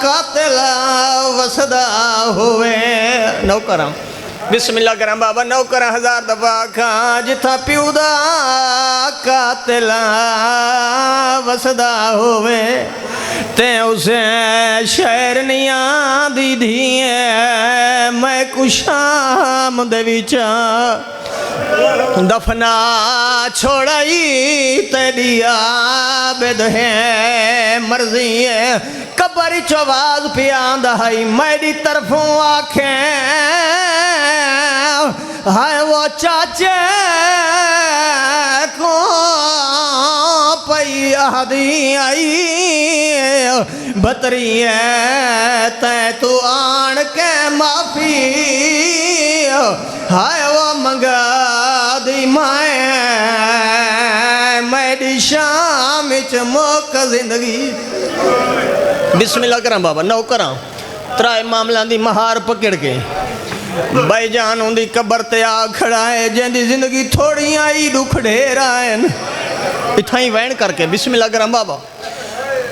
قاتل وسدا ہوئے نوکراں بسم اللہ کرم بابا نوکراں ہزار دفعہ کھاں جتھا پیو دا قاتل وسدا ہوئے تے اسے شہر نہیں آدھی دھیے میں کو شام دے وچا دفنا چھوڑائی تیری عابد ہے مرضی ہے قبر چواز پیان دہائی میری طرفوں آنکھیں ہائے وہ چاچے کو پئی آدھی آئی بطری ہے تے تو آن کے معافی ہائے وہ منگا دی مائیں میری شام چموک زندگی بسم اللہ کرم بابا نوکراں ترائے معاملان دی مہار پکڑ کے بائی جان ہوں دی قبر تے آ کھڑا ہے جن دی زندگی تھوڑی آئی دکھ ڈھیر آئین اتھائیں وین کر کے بسم اللہ کرم بابا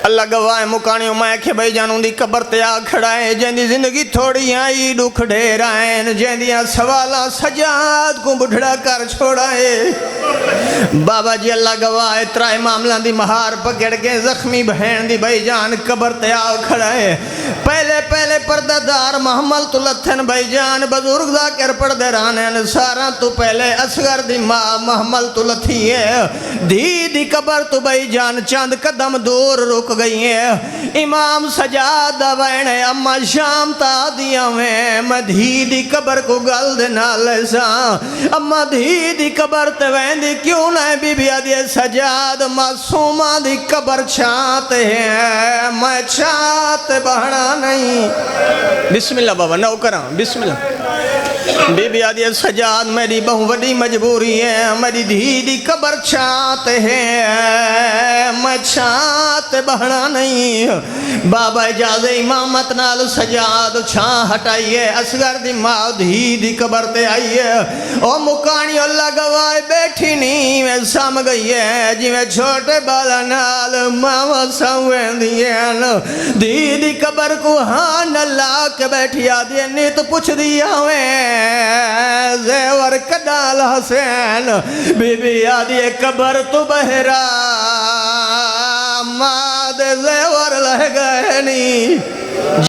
اللہ گواہ مکانیوں میں کہ بھائی جانوں دی قبر تے آ کھڑا ہے جن دی زندگی تھوڑی آئی دکھ ڈھیر آئین جن دیاں سوالاں سجاد کو بڑھڑا کر چھوڑا ہے بابا جی اللہ گواہ ترائے معاملہ دی مہار پکڑ کے زخمی بہن دی بھائی جان قبر تے آ کھڑا ہے پہلے پردہ دار محمل تو لتھن بھائی جان بزرگ ذاکر پردہ رانین سارا تو پہلے اصغر دی ماں محمل تو لتھی ہے دی قبر تو بھائی جان چاند قدم دور رک گئی ہے امام سجاد وین اما شام تا دیا میں دھی دی قبر کو گل دینا لیسا اما دھی دی قبر تے وین دی کیوں نہ بی بی آدھی سجاد معصومہ دی قبر چھاتے ہیں میں چھاتے بہنا نہیں بسم اللہ بابا نوکراں بسم اللہ بی بی آدھی سجاد میری بہو وڈی مجبوری ہے میری دھی دی قبر چھاتے ہیں میں چھاتے بہنا نہیں بابا اجازہ امامت نال سجاد چھاں ہٹائیے اصغر دی ماں دھی دی قبر تے آئیے او مکانی اللہ گواہ بیٹھی نہیں میں سام گئی ہے جی میں چھوٹے بالا نال ماما سوین دیئن دھی دی قبر کو ہاں اللہ کے بیٹھی آدھی نیت پوچھ دیا ہوئے زیور کڈال حسین بی بی آدھی قبر تو بہرا ماد زیور لہ گئے نہیں